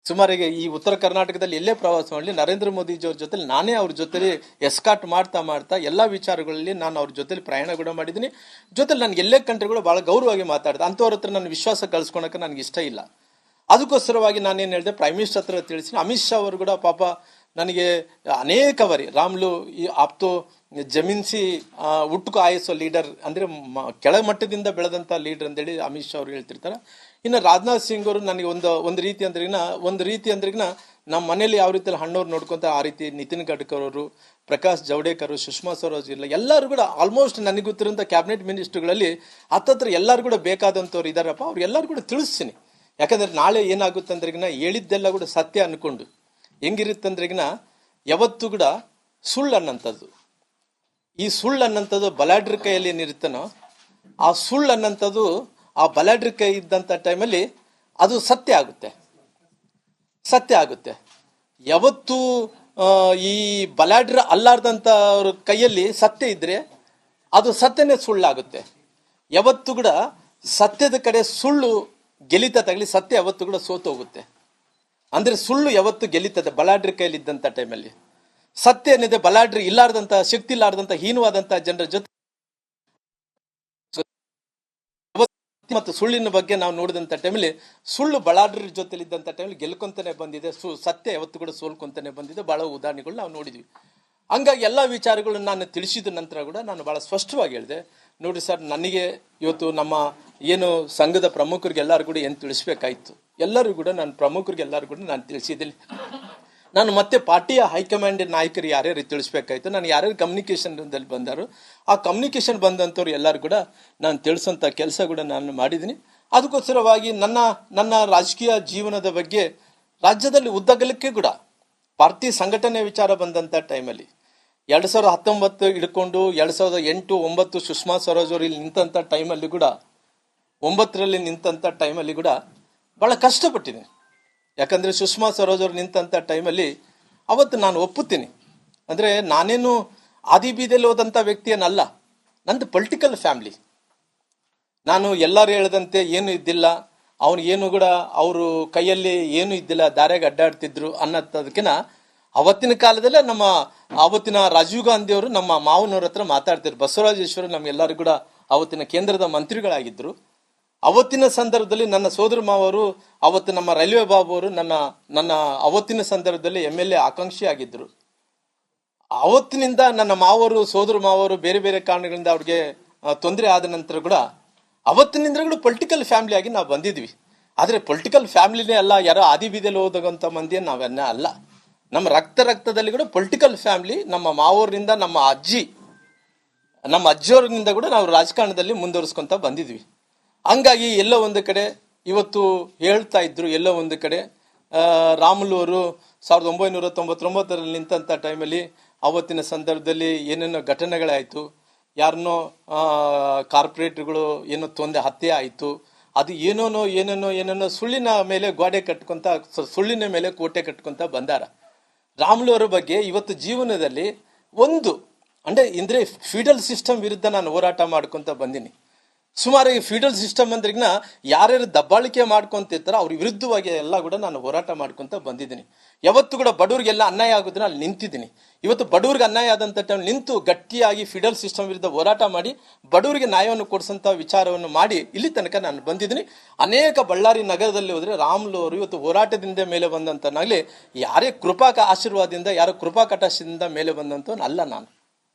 ಸುಮಾರಿಗೆ ಈ ಉತ್ತರ ಕರ್ನಾಟಕದಲ್ಲಿ ಎಲ್ಲೇ ಪ್ರವಾಸ ಮಾಡಲಿ ನರೇಂದ್ರ ಮೋದಿಜಿಯವ್ರ ಜೊತೆ ನಾನೇ ಅವ್ರ ಜೊತೆಲಿ ಎಸ್ಕಾಟ್ ಮಾಡ್ತಾ ಎಲ್ಲ ವಿಚಾರಗಳಲ್ಲಿ ನಾನು ಅವ್ರ ಜೊತೆಲಿ ಪ್ರಯಾಣ ಕೂಡ ಮಾಡಿದ್ದೀನಿ. ಜೊತೆಲಿ ನನಗೆ ಎಲ್ಲೇ ಕಂಡ್ರೆ ಕೂಡ ಭಾಳ ಗೌರವವಾಗಿ ಮಾತಾಡ್ದೆ. ಅಂಥವ್ರ ಹತ್ರ ನನ್ನ ವಿಶ್ವಾಸ ಕಳ್ಸ್ಕೊಳಕ್ಕೆ ನನಗೆ ಇಷ್ಟ ಇಲ್ಲ. ಅದಕ್ಕೋಸ್ಕರವಾಗಿ ನಾನೇನು ಹೇಳಿದೆ, ಪ್ರೈಮ್ ಮಿನಿಸ್ಟರ್ ಹತ್ರ ತಿಳಿಸಿ. ಅಮಿತ್ ಶಾ ಅವರು ಕೂಡ ಪಾಪ ನನಗೆ ಅನೇಕ ಬಾರಿ ರಾಮ್ಲು ಈ ಆಪ್ತೋ ಜಮೀನ್ಸಿ ಹುಟ್ಟುಕು ಆಯಸೋ ಲೀಡರ್ ಅಂದರೆ ಕೆಳಮಟ್ಟದಿಂದ ಬೆಳೆದಂಥ ಲೀಡರ್ ಅಂತೇಳಿ ಅಮಿತ್ ಶಾ ಅವರು ಹೇಳ್ತಿರ್ತಾರೆ. ಇನ್ನು ರಾಜನಾಥ್ ಸಿಂಗ್ ಅವರು ನನಗೆ ಒಂದು ರೀತಿ ಅಂದ್ರಿಗಿನ ನಮ್ಮ ಮನೇಲಿ ಯಾವ ರೀತಿ ಹಣ್ಣವ್ರು ನೋಡ್ಕೊಂತ ಆ ರೀತಿ ನಿತಿನ್ ಗಡ್ಕರಿ ಅವರು, ಪ್ರಕಾಶ್ ಜಾವಡೇಕರ್, ಸುಷ್ಮಾ ಸ್ವರಾಜ್ ಇಲ್ಲ, ಎಲ್ಲರೂ ಕೂಡ ಆಲ್ಮೋಸ್ಟ್ ನನಗೆ ಗೊತ್ತಿರೋಂಥ ಕ್ಯಾಬಿನೆಟ್ ಮಿನಿಸ್ಟರ್ಗಳಲ್ಲಿ ಹತ್ತತ್ರ ಎಲ್ಲರೂ ಕೂಡ ಬೇಕಾದಂಥವ್ರು ಇದ್ದಾರಪ್ಪ. ಅವ್ರು ಎಲ್ಲರೂ ಕೂಡ ತಿಳಿಸ್ತೀನಿ. ಯಾಕಂದ್ರೆ ನಾಳೆ ಏನಾಗುತ್ತೆ ಅಂದ್ರಿಗಿನ ಹೇಳಿದ್ದೆಲ್ಲ ಕೂಡ ಸತ್ಯ ಅನ್ಕೊಂಡು ಹೆಂಗಿರುತ್ತಂದ್ರಿಗಿನ ಯಾವತ್ತೂ ಕೂಡ ಸುಳ್ಳು ಅನ್ನಂಥದ್ದು, ಈ ಸುಳ್ಳು ಅನ್ನಂಥದ್ದು ಬಲಾಢ್ರ ಕೈಯಲ್ಲಿ ಏನಿರುತ್ತನೋ ಆ ಸುಳ್ಳು ಅನ್ನಂಥದ್ದು ಆ ಬಲಾಢ್ರ ಕೈ ಇದ್ದಂಥ ಟೈಮಲ್ಲಿ ಅದು ಸತ್ಯ ಆಗುತ್ತೆ. ಯಾವತ್ತೂ ಈ ಬಲಾಢ್ರ ಅಲ್ಲಾರ್ದಂಥವ್ರ ಕೈಯಲ್ಲಿ ಸತ್ಯ ಇದ್ರೆ ಅದು ಸತ್ಯನೇ ಸುಳ್ಳಾಗುತ್ತೆ. ಯಾವತ್ತೂ ಕೂಡ ಸತ್ಯದ ಕಡೆ ಸುಳ್ಳು ಗೆಲಿತ ತಗಲಿ, ಸತ್ಯ ಯಾವತ್ತೂ ಕೂಡ ಸೋತೋಗುತ್ತೆ. ಅಂದ್ರೆ ಸುಳ್ಳು ಯಾವತ್ತು ಗೆಲ್ಲಿತದೆ ಬಲಾಢ್ರ ಕೈಯಲ್ಲಿ ಇದ್ದಂಥ ಟೈಮಲ್ಲಿ. ಸತ್ಯ ಏನಿದೆ ಬಲಾಢ್ರ ಇಲ್ಲಾರ್ದಂಥ, ಶಕ್ತಿ ಇಲ್ಲಾರ್ದಂಥ, ಹೀನವಾದಂಥ ಜನರ ಜೊತೆ ಮತ್ತು ಸುಳ್ಳಿನ ಬಗ್ಗೆ ನಾವು ನೋಡಿದಂಥ ಟೈಮಲ್ಲಿ ಸುಳ್ಳು ಬಲಾಢ್ರ ಜೊತೆಲಿ ಇದ್ದಂಥ ಟೈಮಲ್ಲಿ ಗೆಲ್ಕೊಂತಾನೆ ಬಂದಿದೆ, ಸತ್ಯ ಯಾವತ್ತು ಕೂಡ ಸೋಲ್ಕೊಂತಾನೆ ಬಂದಿದೆ. ಬಹಳ ಉದಾಹರಣೆಗಳು ನಾವು ನೋಡಿದ್ವಿ. ಹಂಗಾಗಿ ಎಲ್ಲ ವಿಚಾರಗಳನ್ನು ನಾನು ತಿಳಿಸಿದ ನಂತರ ಕೂಡ ನಾನು ಬಹಳ ಸ್ಪಷ್ಟವಾಗಿ ಹೇಳಿದೆ, ನೋಡಿ ಸರ್, ನನಗೆ ಇವತ್ತು ನಮ್ಮ ಏನು ಸಂಘದ ಪ್ರಮುಖರಿಗೆ ಎಲ್ಲರೂ ಕೂಡ ಏನು ತಿಳಿಸ್ಬೇಕಾಯ್ತು, ಎಲ್ಲರೂ ಕೂಡ ನಾನು ಪ್ರಮುಖರಿಗೆ ಎಲ್ಲರೂ ಕೂಡ ನಾನು ತಿಳಿಸಿದ್ದೀನಿ. ನಾನು ಮತ್ತೆ ಪಾರ್ಟಿಯ ಹೈಕಮಾಂಡ್ ನಾಯಕರು ಯಾರ್ಯಾರು ತಿಳಿಸ್ಬೇಕಾಯ್ತು, ನಾನು ಯಾರ್ಯಾರು ಕಮ್ಯುನಿಕೇಷನ್ದಲ್ಲಿ ಬಂದಾರೋ ಆ ಕಮ್ಯುನಿಕೇಷನ್ ಬಂದಂಥವ್ರು ಎಲ್ಲರೂ ಕೂಡ ನಾನು ತಿಳಿಸೋಂಥ ಕೆಲಸ ಕೂಡ ನಾನು ಮಾಡಿದ್ದೀನಿ. ಅದಕ್ಕೋಸ್ಕರವಾಗಿ ನನ್ನ ರಾಜಕೀಯ ಜೀವನದ ಬಗ್ಗೆ ರಾಜ್ಯದಲ್ಲಿ ಉದ್ದಗಲಕ್ಕೆ ಕೂಡ ಪಾರ್ಟಿ ಸಂಘಟನೆ ವಿಚಾರ ಬಂದಂಥ ಟೈಮಲ್ಲಿ 2019 ಹಿಡ್ಕೊಂಡು 2008, 2009 ಸುಷ್ಮಾ ಸ್ವರಾಜ್ ಅವರು ಇಲ್ಲಿ ನಿಂತಂಥ ಟೈಮಲ್ಲಿ ಕೂಡ 9ರಲ್ಲಿ ನಿಂತಂಥ ಟೈಮಲ್ಲಿ ಕೂಡ ಭಾಳ ಕಷ್ಟಪಟ್ಟಿದ್ದೀನಿ. ಯಾಕಂದರೆ ಸುಷ್ಮಾ ಸ್ವರಾಜ್ ಅವರು ನಿಂತಂಥ ಟೈಮಲ್ಲಿ ಅವತ್ತು ನಾನು ಒಪ್ಪುತ್ತೀನಿ. ಅಂದರೆ ನಾನೇನು ಆದಿ ಬೀದಿಯಲ್ಲಿ ಹೋದಂಥ ವ್ಯಕ್ತಿಯನ್ನಲ್ಲ, ನಂದು ಪೊಲಿಟಿಕಲ್ ಫ್ಯಾಮ್ಲಿ. ನಾನು ಎಲ್ಲರೂ ಹೇಳ್ದಂತೆ ಏನು ಇದ್ದಿಲ್ಲ, ಅವನು ಏನು ಕೂಡ ಅವರು ಕೈಯಲ್ಲಿ ಏನು ಇದ್ದಿಲ್ಲ, ದಾರ್ಯಾಗ ಅಡ್ಡಾಡ್ತಿದ್ರು ಅನ್ನೋದಕ್ಕಿಂತ ಅವತ್ತಿನ ಕಾಲದಲ್ಲೇ ನಮ್ಮ ಆವತ್ತಿನ ರಾಜೀವ್ ಗಾಂಧಿ ಅವರು ನಮ್ಮ ಮಾವನವ್ರ ಹತ್ರ ಮಾತಾಡ್ತಿದ್ರು. ಬಸವರಾಜೇಶ್ವರ ನಮ್ಗೆಲ್ಲರೂ ಕೂಡ ಅವತ್ತಿನ ಕೇಂದ್ರದ ಮಂತ್ರಿಗಳಾಗಿದ್ದರು. ಅವತ್ತಿನ ಸಂದರ್ಭದಲ್ಲಿ ನನ್ನ ಸೋದರ ಮಾವರು, ಅವತ್ತು ನಮ್ಮ ರೈಲ್ವೆ ಬಾಬು ಅವರು ನನ್ನ ಅವತ್ತಿನ ಸಂದರ್ಭದಲ್ಲಿ MLA ಆಕಾಂಕ್ಷಿ ಆಗಿದ್ದರು. ಅವತ್ತಿನಿಂದ ನನ್ನ ಮಾವರು, ಸೋದರ ಮಾವರು ಬೇರೆ ಬೇರೆ ಕಾರಣಗಳಿಂದ ಅವ್ರಿಗೆ ತೊಂದರೆ ಆದ ನಂತರ ಕೂಡ ಅವತ್ತಿನಿಂದ ಕೂಡ ಪೊಲಿಟಿಕಲ್ ಫ್ಯಾಮಿಲಿ ಆಗಿ ನಾವು ಬಂದಿದ್ವಿ. ಆದರೆ ಪೊಲಿಟಿಕಲ್ ಫ್ಯಾಮಿಲಿನೇ ಅಲ್ಲ, ಯಾರೋ ಆದಿ ಬೀದಿಯಲ್ಲಿ ಹೋದಂಥ ಮಂದಿ ನಾವೆನ್ನ ಅಲ್ಲ. ನಮ್ಮ ರಕ್ತದಲ್ಲಿ ಕೂಡ ಪೊಲಿಟಿಕಲ್ ಫ್ಯಾಮಿಲಿ. ನಮ್ಮ ಮಾವೂರಿನಿಂದ ನಮ್ಮ ಅಜ್ಜಿಯವರಿಂದ ಕೂಡ ನಾವು ರಾಜಕಾರಣದಲ್ಲಿ ಮುಂದುವರಿಸ್ಕೊಂತ ಬಂದಿದ್ವಿ. ಹಂಗಾಗಿ ಎಲ್ಲೋ ಒಂದು ಕಡೆ ಇವತ್ತು ಹೇಳ್ತಾ ಇದ್ರು, ಎಲ್ಲೋ ಒಂದು ಕಡೆ ರಾಮುಲು ಅವರು 1999ರಲ್ಲಿ ನಿಂತಂಥ ಟೈಮಲ್ಲಿ ಅವತ್ತಿನ ಸಂದರ್ಭದಲ್ಲಿ ಏನೇನೋ ಘಟನೆಗಳಾಯಿತು, ಯಾರನ್ನೋ ಕಾರ್ಪೊರೇಟ್ಗಳು ಏನೋ ಹತ್ಯೆ ಆಯಿತು, ಅದು ಏನೇನೋ ಸುಳ್ಳಿನ ಮೇಲೆ ಗೋಡೆ ಕಟ್ಕೊಂತ, ಸುಳ್ಳಿನ ಮೇಲೆ ಕೋಟೆ ಕಟ್ಕೊಂತ ಬಂದಾರ. ರಾಮುಲು ಅವರ ಬಗ್ಗೆ ಇವತ್ತು ಜೀವನದಲ್ಲಿ ಅಂದ್ರೆ ಫೀಡಲ್ ಸಿಸ್ಟಮ್ ವಿರುದ್ಧ ನಾನು ಹೋರಾಟ ಮಾಡ್ಕೊಂತ ಬಂದೀನಿ. ಸುಮಾರು ಈ ಫೀಡಲ್ ಸಿಸ್ಟಮ್ ಅಂದ್ರಿಗಿನ ಯಾರ್ಯಾರು ದಬ್ಬಾಳಿಕೆ ಮಾಡ್ಕೊಂತಿರ್ತಾರೋ ಅವ್ರ ವಿರುದ್ಧವಾಗಿ ಎಲ್ಲ ಕೂಡ ನಾನು ಹೋರಾಟ ಮಾಡ್ಕೊಂತ ಬಂದಿದ್ದೀನಿ. ಯಾವತ್ತು ಕೂಡ ಬಡವ್ರಿಗೆಲ್ಲ ಅನ್ಯಾಯ ಆಗೋದನ್ನ ಅಲ್ಲಿ ನಿಂತಿದ್ದೀನಿ. ಇವತ್ತು ಬಡವ್ರಿಗೆ ಅನ್ಯಾಯ ಆದಂಥ ಟೈಮ್ ನಿಂತು ಗಟ್ಟಿಯಾಗಿ ಫೀಡಲ್ ಸಿಸ್ಟಮ್ ವಿರುದ್ಧ ಹೋರಾಟ ಮಾಡಿ ಬಡವರಿಗೆ ನ್ಯಾಯವನ್ನು ಕೊಡಿಸಂತ ವಿಚಾರವನ್ನು ಮಾಡಿ ಇಲ್ಲಿ ತನಕ ನಾನು ಬಂದಿದ್ದೀನಿ. ಅನೇಕ ಬಳ್ಳಾರಿ ನಗರದಲ್ಲಿ ಹೋದ್ರೆ ರಾಮುಲು ಅವರು ಇವತ್ತು ಹೋರಾಟದಿಂದ ಮೇಲೆ ಬಂದಂತನಾಗ್ಲಿ, ಯಾರೇ ಆಶೀರ್ವಾದದಿಂದ, ಯಾರೋ ಕೃಪಾ ಕಟಾಕ್ಷದಿಂದ ಮೇಲೆ ಬಂದಂತ ಅಲ್ಲ ನಾನು.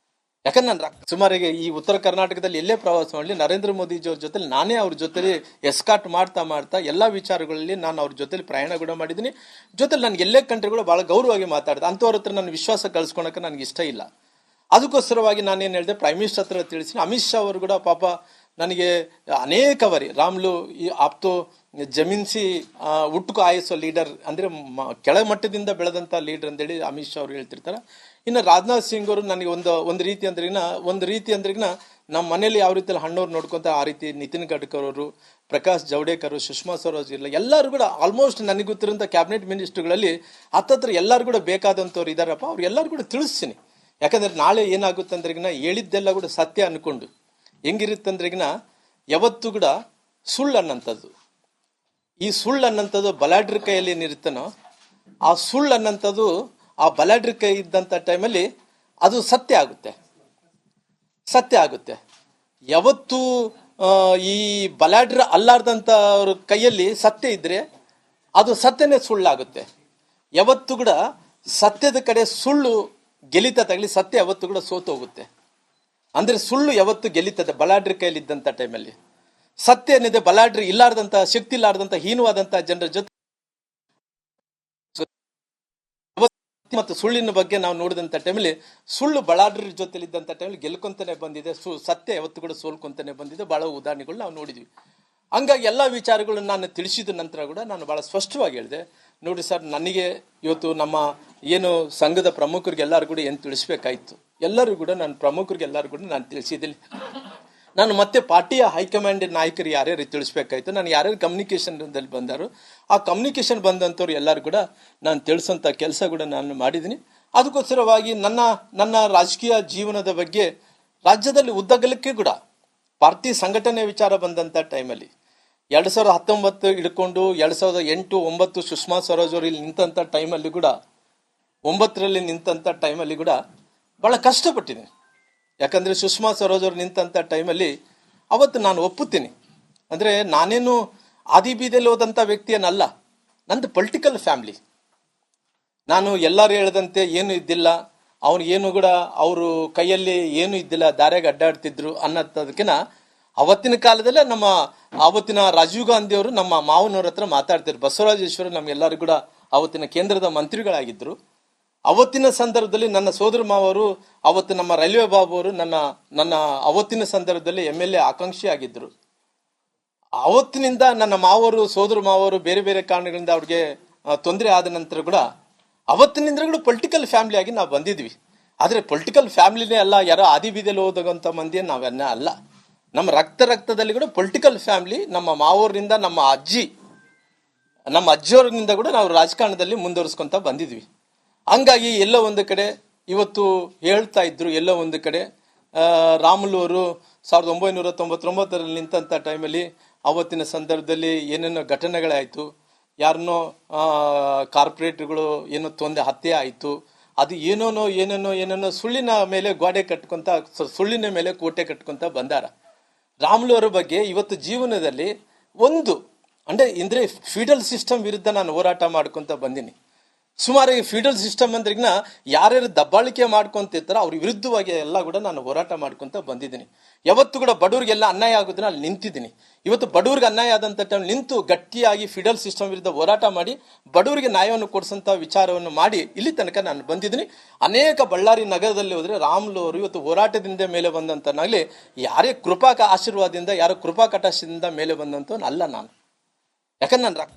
ಯಾಕಂದ್ರೆ ನಾನು ಸುಮಾರಿಗೆ ಈ ಉತ್ತರ ಕರ್ನಾಟಕದಲ್ಲಿ ಎಲ್ಲೇ ಪ್ರವಾಸ ಮಾಡಲಿ ನರೇಂದ್ರ ಮೋದಿಜಿಯವ್ರ ಜೊತೆ ನಾನೇ ಅವ್ರ ಜೊತೆಲಿ ಎಸ್ಕಾಟ್ ಮಾಡ್ತಾ ಎಲ್ಲ ವಿಚಾರಗಳಲ್ಲಿ ನಾನು ಅವ್ರ ಜೊತೆಲಿ ಪ್ರಯಾಣ ಕೂಡ ಮಾಡಿದ್ದೀನಿ. ಜೊತೆಲಿ ನನಗೆ ಎಲ್ಲೇ ಕಂಡ್ರೆ ಕೂಡ ಭಾಳ ಗೌರವವಾಗಿ ಮಾತಾಡ್ದೆ. ಅಂಥವ್ರ ಹತ್ರ ನನ್ನ ವಿಶ್ವಾಸ ಕಳ್ಸ್ಕೊಳಕ್ಕೆ ನನಗೆ ಇಷ್ಟ ಇಲ್ಲ. ಅದಕ್ಕೋಸ್ಕರವಾಗಿ ನಾನೇನು ಹೇಳಿದೆ, ಪ್ರೈಮ್ ಮಿನಿಸ್ಟರ್ ಹತ್ರ ತಿಳಿಸಿ. ಅಮಿತ್ ಶಾ ಅವರು ಕೂಡ ಪಾಪ ನನಗೆ ಅನೇಕ ಬಾರಿ ರಾಮ್ಲು ಈ ಆಪ್ತೋ ಜಮೀನ್ಸಿ ಹುಟ್ಟುಕು ಆಯಸೋ ಲೀಡರ್ ಅಂದರೆ ಕೆಳಮಟ್ಟದಿಂದ ಬೆಳೆದಂಥ ಲೀಡರ್ ಅಂತೇಳಿ ಅಮಿತ್ ಶಾ ಅವರು ಹೇಳ್ತಿರ್ತಾರೆ. ಇನ್ನು ರಾಜನಾಥ್ ಸಿಂಗ್ ಅವರು ನನಗೆ ಒಂದು ರೀತಿ ಅಂದ್ರಿಗಿನ ನಮ್ಮ ಮನೇಲಿ ಯಾವ ರೀತಿ ಹಣ್ಣವ್ರು ನೋಡ್ಕೊಂತ ಆ ರೀತಿ ನಿತಿನ್ ಗಡ್ಕರಿ ಅವರು, ಪ್ರಕಾಶ್ ಜಾವಡೇಕರ್, ಸುಷ್ಮಾ ಸ್ವರಾಜ್ ಇಲ್ಲ, ಎಲ್ಲರೂ ಕೂಡ ಆಲ್ಮೋಸ್ಟ್ ನನಗೆ ಗೊತ್ತಿರೋಂಥ ಕ್ಯಾಬಿನೆಟ್ ಮಿನಿಸ್ಟರ್ಗಳಲ್ಲಿ ಹತ್ತತ್ರ ಎಲ್ಲರೂ ಕೂಡ ಬೇಕಾದಂಥವ್ರು ಇದ್ದಾರಪ್ಪ. ಅವ್ರು ಎಲ್ಲರೂ ಕೂಡ ತಿಳಿಸ್ತೀನಿ. ಯಾಕಂದ್ರೆ ನಾಳೆ ಏನಾಗುತ್ತೆ ಅಂದ್ರಿಗಿನ ಹೇಳಿದ್ದೆಲ್ಲ ಕೂಡ ಸತ್ಯ ಅನ್ಕೊಂಡು ಹೆಂಗಿರುತ್ತಂದ್ರಿಗಿನ ಯಾವತ್ತೂ ಕೂಡ ಸುಳ್ಳು ಅನ್ನಂಥದ್ದು, ಈ ಸುಳ್ಳು ಅನ್ನಂಥದ್ದು ಬಲಾಢ್ರ ಕೈಯಲ್ಲಿ ಏನಿರುತ್ತನೋ ಆ ಸುಳ್ಳು ಅನ್ನೋಂಥದ್ದು ಆ ಬಲಾಢ್ರ ಕೈ ಇದ್ದಂಥ ಟೈಮಲ್ಲಿ ಅದು ಸತ್ಯ ಆಗುತ್ತೆ. ಸತ್ಯ ಆಗುತ್ತೆ. ಯಾವತ್ತು ಈ ಬಲಾಢ್ರ ಅಲ್ಲಾರ್ದಂಥವ್ರ ಕೈಯಲ್ಲಿ ಸತ್ಯ ಇದ್ರೆ ಅದು ಸತ್ಯನೇ ಸುಳ್ಳಾಗುತ್ತೆ. ಯಾವತ್ತು ಕೂಡ ಸತ್ಯದ ಕಡೆ ಸುಳ್ಳು ಗೆಲಿತ ತಗಲಿ, ಸತ್ಯ ಯಾವತ್ತು ಕೂಡ ಸೋತು ಹೋಗುತ್ತೆ. ಅಂದ್ರೆ ಸುಳ್ಳು ಯಾವತ್ತು ಗೆಲಿತದೆ ಬಲಾಢ್ರ ಕೈಯಲ್ಲಿ ಇದ್ದಂಥ ಟೈಮಲ್ಲಿ. ಸತ್ಯ ಏನಿದೆ ಬಲಾಢ್ರ ಇಲ್ಲಾರ್ದಂಥ, ಶಕ್ತಿ ಇಲ್ಲಾರ್ದಂಥ, ಹೀನವಾದಂಥ ಜನರ ಜೊತೆ ಮತ್ತು ಸುಳ್ಳಿನ ಬಗ್ಗೆ ನಾವು ನೋಡಿದಂಥ ಟೈಮಲ್ಲಿ ಸುಳ್ಳು ಬಲಾಢ್ರ ಜೊತೆಲಿ ಇದ್ದಂಥ ಟೈಮಲ್ಲಿ ಗೆಲ್ಕೊಂತಾನೆ ಬಂದಿದೆ, ಸತ್ಯ ಯಾವತ್ತು ಕೂಡ ಸೋಲ್ಕೊಂತಾನೆ ಬಂದಿದೆ. ಬಹಳ ಉದಾಹರಣೆಗಳು ನಾವು ನೋಡಿದ್ವಿ. ಹಂಗಾಗಿ ಎಲ್ಲ ವಿಚಾರಗಳನ್ನ ನಾನು ತಿಳಿಸಿದ ನಂತರ ಕೂಡ ನಾನು ಬಹಳ ಸ್ಪಷ್ಟವಾಗಿ ಹೇಳಿದೆ, ನೋಡಿ ಸರ್, ನನಗೆ ಇವತ್ತು ನಮ್ಮ ಏನು ಸಂಘದ ಪ್ರಮುಖರಿಗೆ ಎಲ್ಲರೂ ಕೂಡ ಏನು ತಿಳಿಸ್ಬೇಕಾಯ್ತು, ಎಲ್ಲರೂ ಕೂಡ ನಾನು ಪ್ರಮುಖರಿಗೆ ಎಲ್ಲರೂ ಕೂಡ ನಾನು ತಿಳಿಸಿದ್ದೀನಿ. ನಾನು ಮತ್ತೆ ಪಾರ್ಟಿಯ ಹೈಕಮಾಂಡ್ ನಾಯಕರು ಯಾರ್ಯಾರು ತಿಳಿಸ್ಬೇಕಾಯ್ತು, ನಾನು ಯಾರ್ಯಾರು ಕಮ್ಯುನಿಕೇಷನ್ದಲ್ಲಿ ಬಂದಾರು ಆ ಕಮ್ಯುನಿಕೇಷನ್ ಬಂದಂಥವ್ರು ಎಲ್ಲರೂ ಕೂಡ ನಾನು ತಿಳಿಸೋಂಥ ಕೆಲಸ ಕೂಡ ನಾನು ಮಾಡಿದ್ದೀನಿ. ಅದಕ್ಕೋಸ್ಕರವಾಗಿ ನನ್ನ ರಾಜಕೀಯ ಜೀವನದ ಬಗ್ಗೆ ರಾಜ್ಯದಲ್ಲಿ ಉದ್ದಗಲಕ್ಕೆ ಕೂಡ ಪಾರ್ಟಿ ಸಂಘಟನೆ ವಿಚಾರ ಬಂದಂಥ ಟೈಮಲ್ಲಿ 2019 ಹಿಡ್ಕೊಂಡು 2008, 2009 ಸುಷ್ಮಾ ಸ್ವರಾಜ್ ಅವರು ಇಲ್ಲಿ ನಿಂತಂಥ ಟೈಮಲ್ಲಿ ಕೂಡ 9ರಲ್ಲಿ ನಿಂತಂಥ ಟೈಮಲ್ಲಿ ಕೂಡ ಬಹಳ ಕಷ್ಟಪಟ್ಟಿದ್ದೀನಿ. ಯಾಕಂದರೆ ಸುಷ್ಮಾ ಸ್ವರಾಜ್ ಅವರು ನಿಂತಂಥ ಟೈಮಲ್ಲಿ ಅವತ್ತು ನಾನು ಒಪ್ಪುತ್ತೀನಿ. ಅಂದರೆ ನಾನೇನು ಆದಿ ಬೀದಿಯಲ್ಲಿ ಹೋದಂಥ ವ್ಯಕ್ತಿಯನ್ನಲ್ಲ, ನಂದು ಪೊಲಿಟಿಕಲ್ ಫ್ಯಾಮ್ಲಿ. ನಾನು ಎಲ್ಲರೂ ಹೇಳ್ದಂತೆ ಏನು ಇದ್ದಿಲ್ಲ, ಅವನು ಏನು ಕೂಡ ಅವರು ಕೈಯಲ್ಲಿ ಏನು ಇದ್ದಿಲ್ಲ, ದಾರ್ಯಾಗ ಅಡ್ಡಾಡ್ತಿದ್ರು ಅನ್ನೋದಕ್ಕಿಂತ ಅವತ್ತಿನ ಕಾಲದಲ್ಲೇ ನಮ್ಮ ಆವತ್ತಿನ ರಾಜೀವ್ ಗಾಂಧಿ ಅವರು ನಮ್ಮ ಮಾವನವ್ರ ಹತ್ರ ಮಾತಾಡ್ತಿದ್ರು. ಬಸವರಾಜೇಶ್ವರ ನಮ್ಗೆಲ್ಲರೂ ಕೂಡ ಅವತ್ತಿನ ಕೇಂದ್ರದ ಮಂತ್ರಿಗಳಾಗಿದ್ದರು. ಅವತ್ತಿನ ಸಂದರ್ಭದಲ್ಲಿ ನನ್ನ ಸೋದರ ಮಾವರು, ಅವತ್ತು ನಮ್ಮ ರೈಲ್ವೆ ಬಾಬು ಅವರು ನನ್ನ ಅವತ್ತಿನ ಸಂದರ್ಭದಲ್ಲಿ MLA ಆಕಾಂಕ್ಷಿ ಆಗಿದ್ದರು. ಅವತ್ತಿನಿಂದ ನನ್ನ ಮಾವರು, ಸೋದರ ಮಾವರು ಬೇರೆ ಬೇರೆ ಕಾರಣಗಳಿಂದ ಅವ್ರಿಗೆ ತೊಂದರೆ ಆದ ನಂತರ ಕೂಡ ಅವತ್ತಿನಿಂದ ಕೂಡ ಪೊಲಿಟಿಕಲ್ ಫ್ಯಾಮಿಲಿ ಆಗಿ ನಾವು ಬಂದಿದ್ವಿ. ಆದರೆ ಪೊಲಿಟಿಕಲ್ ಫ್ಯಾಮಿಲಿನೇ ಅಲ್ಲ, ಯಾರೋ ಆದಿ ಬೀದಿಯಲ್ಲಿ ಹೋದಂಥ ಮಂದಿ ನಾವೆನ್ನ ಅಲ್ಲ. ನಮ್ಮ ರಕ್ತದಲ್ಲಿ ಕೂಡ ಪೊಲಿಟಿಕಲ್ ಫ್ಯಾಮಿಲಿ. ನಮ್ಮ ಮಾವೂರಿನಿಂದ ನಮ್ಮ ಅಜ್ಜಿಯವರಿಂದ ಕೂಡ ನಾವು ರಾಜಕಾರಣದಲ್ಲಿ ಮುಂದುವರಿಸ್ಕೊಂತ ಬಂದಿದ್ವಿ. ಹಂಗಾಗಿ ಎಲ್ಲೋ ಒಂದು ಕಡೆ ಇವತ್ತು ಹೇಳ್ತಾ ಇದ್ರು, ಎಲ್ಲೋ ಒಂದು ಕಡೆ ರಾಮುಲು ಅವರು 1999ರಲ್ಲಿ ನಿಂತಂಥ ಟೈಮಲ್ಲಿ ಅವತ್ತಿನ ಸಂದರ್ಭದಲ್ಲಿ ಏನೇನೋ ಘಟನೆಗಳಾಯಿತು, ಯಾರನ್ನೋ ಕಾರ್ಪೊರೇಟ್ಗಳು ಏನೋ ಹತ್ಯೆ ಆಯಿತು, ಅದು ಏನೇನೋ ಸುಳ್ಳಿನ ಮೇಲೆ ಗೋಡೆ ಕಟ್ಕೊಂತ, ಸುಳ್ಳಿನ ಮೇಲೆ ಕೋಟೆ ಕಟ್ಕೊಂತ ಬಂದಾರ. ರಾಮುಲು ಅವರ ಬಗ್ಗೆ ಇವತ್ತು ಜೀವನದಲ್ಲಿ ಅಂದ್ರೆ ಫೀಡಲ್ ಸಿಸ್ಟಮ್ ವಿರುದ್ಧ ನಾನು ಹೋರಾಟ ಮಾಡ್ಕೊಂತ ಬಂದೀನಿ. ಸುಮಾರು ಈ ಫೀಡಲ್ ಸಿಸ್ಟಮ್ ಅಂದ್ರಿಗಿನ ಯಾರ್ಯಾರು ದಬ್ಬಾಳಿಕೆ ಮಾಡ್ಕೊಂತಿರ್ತಾರೋ ಅವ್ರ ವಿರುದ್ಧವಾಗಿ ಎಲ್ಲ ಕೂಡ ನಾನು ಹೋರಾಟ ಮಾಡ್ಕೊಂತ ಬಂದಿದ್ದೀನಿ. ಯಾವತ್ತು ಕೂಡ ಬಡವ್ರಿಗೆಲ್ಲ ಅನ್ಯಾಯ ಆಗೋದನ್ನ ಅಲ್ಲಿ ನಿಂತಿದ್ದೀನಿ. ಇವತ್ತು ಬಡವ್ರಿಗೆ ಅನ್ಯಾಯ ಆದಂಥ ಟೈಮ್ ನಿಂತು ಗಟ್ಟಿಯಾಗಿ ಫೀಡಲ್ ಸಿಸ್ಟಮ್ ವಿರುದ್ಧ ಹೋರಾಟ ಮಾಡಿ ಬಡವರಿಗೆ ನ್ಯಾಯವನ್ನು ಕೊಡಿಸಂತ ವಿಚಾರವನ್ನು ಮಾಡಿ ಇಲ್ಲಿ ತನಕ ನಾನು ಬಂದಿದ್ದೀನಿ. ಅನೇಕ ಬಳ್ಳಾರಿ ನಗರದಲ್ಲಿ ಹೋದ್ರೆ ರಾಮುಲು ಅವರು ಇವತ್ತು ಹೋರಾಟದಿಂದ ಮೇಲೆ ಬಂದಂತನಾಗಲಿ, ಯಾರೇ ಆಶೀರ್ವಾದದಿಂದ, ಯಾರೋ ಕೃಪಾ ಕಟಾಕ್ಷದಿಂದ ಮೇಲೆ ಬಂದಂತ ಅಲ್ಲ ನಾನು. ಯಾಕಂದ್ರೆ ನಾನು